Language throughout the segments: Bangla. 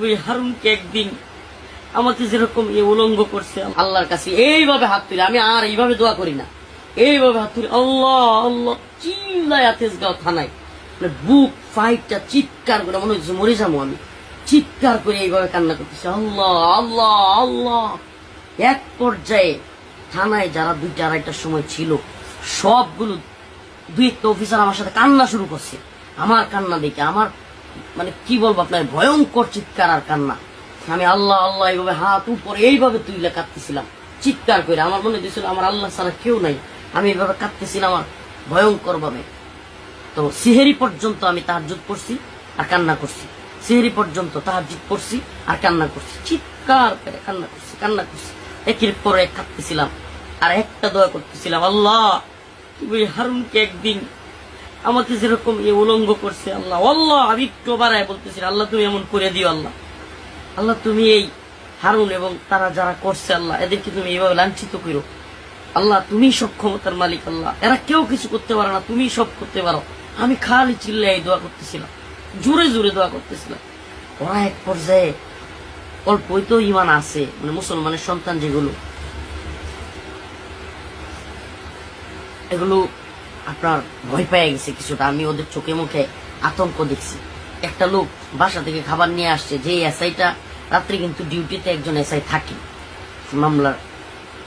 ওই হারুনকে একদিন আমাকে যেরকম উলঙ্গ করছে, আল্লাহর কাছে এইভাবে হাত তুলে, আমি আর এইভাবে দোয়া করি না, এইভাবে হাত তুলে আল্লাহ আল্লাহ চিল্লায় তেজগাঁও থানায়, মানে বুক ফাইটটা চিৎকার করে, মনে হচ্ছে মরে যাবো আমি, চিৎকার করে এইভাবে কান্না করতেছে আল্লাহ আল্লাহ আল্লাহ। এক পর্যায়ে থানায় যারা 2টা 2:30টার সময় ছিল সবগুলো 2-1টা অফিসার আমার সাথে কান্না শুরু করছে। আমার কান্না দেখে আমার মানে কি বলবো আপনার, ভয়ঙ্কর চিৎকার আর কান্না। আমি আল্লাহ আল্লাহ এইভাবে হাত উপরে এইভাবে তুইলে কাঁদতেছিলাম চিৎকার করে। আমার মনে দিয়েছিল আমার আল্লাহ ছাড়া কেউ নাই, আমি এইভাবে কাঁদতেছিলাম আর ভয়ঙ্কর ভাবে। তো সিহেরি পর্যন্ত আমি তাহাজ্জুদ পড়ছি আর কান্না করছি, সিহেরি পর্যন্ত তাহাজ্জুদ পড়ছি আর কান্না করছি, চিৎকার করে কান্না করছি, একের পর এক কাঁদতেছিলাম আর একটা দোয়া করতেছিলাম, আল্লাহ তুমি হারুনকে একদিন আমাকে যেরকম উলঙ্গ করছে আল্লাহ আল্লাহ, আমি একটু বাড়ায় বলতেছি আল্লাহ তুমি এমন করে দিও, আল্লাহ আল্লাহ তুমি এই হারুন এবং তারা যারা করছে আল্লাহ এদেরকে তুমি এইভাবে লাঞ্ছিত করো, আল্লাহ তুমি সব ক্ষমতার মালিক, আল্লাহ এরা কেউ কিছু করতে পারে না, তুমি সব করতে পারো। আমি খালি চিল্লাই দোয়া করতেছিলাম, জোরে জোরে দোয়া করতেছিলাম। ওরা এক পর্যায়ে অল্পই তো ইমান আছে, মানে মুসলমানের সন্তান যেগুলো, এগুলো আপনার ভয় পেয়ে গেছে কিছুটা। আমি ওদের চোখে মুখে আতঙ্ক দেখছি। একটা লোক বাসা থেকে খাবার নিয়ে আসছে, যে এসআইটা রাত্রে কিন্তু ডিউটিতে একজন এসআই থাকে, মামলার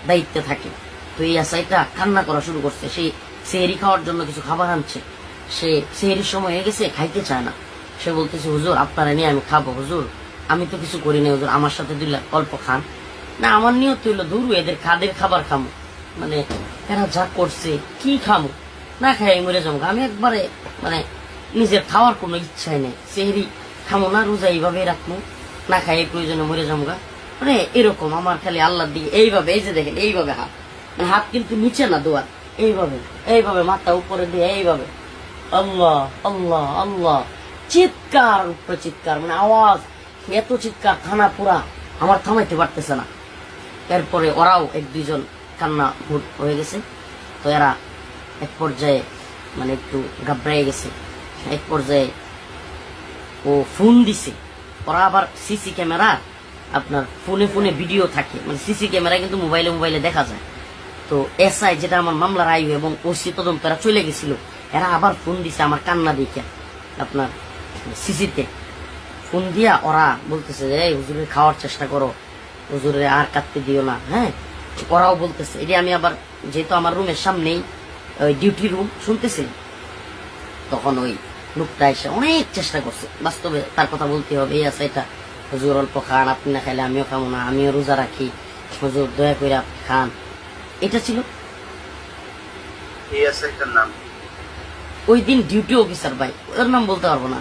দায়িত্বে থাকে। তো এই এসআইটা কান্না করা শুরু করছে, সে সেহরি খাওয়ার জন্য কিছু খাবার আনছে, সে সেহরির সময় হয়ে গেছে, খাইতে চায় না। সে বলতেছে হুজুর আপনারা নিয়ে আমি খাবো, হুজুর আমি তো কিছু করি না, হুজুর আমার সাথে দিলে অল্প খান না। আমার নিয়ত হইলো ধরু এদের খাবার খামো, মানে এরা যা করছে কি খামো, না খাই মরে যাবো। আমি একবারে মানে নিজের খাওয়ার কোনো ইচ্ছাই নেই, সেহরি খামো না, রোজা এইভাবে রাখবো, না খাই প্রয়োজনে মরে যাবো গা, মানে এরকম আমার খালি আল্লাহর দিকে এইভাবে, এই যে দেখেন এইভাবে হাত, মানে হাত কিন্তু নিচে না দোয়ার, এইভাবে এইভাবে মাথা উপরে দিয়ে এইভাবে আল্লাহ আল্লাহ আল্লাহ, চিৎকার উপরে চিৎকার, মানে আওয়াজ এত চিৎকার থানা পুরা আমার থামাইতে পারতেছে না। এরপরে ওরাও 1-2 জন কান্না ভোট হয়ে গেছে। তো এরা এক পর্যায়ে মানে একটু ঘাবড়াই গেছে। এক পর্যায়ে ও ফোন দিছে, ওরা আবার সিসি ক্যামেরা আপনার ফোনে ভিডিও থাকে, মানে সিসি ক্যামেরা কিন্তু মোবাইলে দেখা যায়। তো এসআই যেটা আমার মামলার আয়ু এবং ওসি তদন্তরা চলে গেছিল, এরা আবার ফোন দিছে আমার কান্না দেখে, আপনার সিসিতে ফোন দিয়া ওরা বলতেছে যে হুজুরের খাওয়ার চেষ্টা করো, হুজুরের আর কাটতে দিও না। হ্যাঁ, ওরাও বলতেছে। এটি আমি আবার যেহেতু আমার রুমের সামনেই ওই ডিউটি রুম শুনতেছি, তখন ওই লোকটা এসে অনেক চেষ্টা করছে, বাস্তবে তার কথা বলতে হবে, এই আছে এটা হুজুর অল্প খান, আপনি না খাইলে আমিও খাবো না, আমিও রোজা রাখি, হুজুর দয়া করে আপনি খান। এটা ছিল ওই দিন ডিউটি অফিসার ভাই, ওর নাম বলতে পারবো না।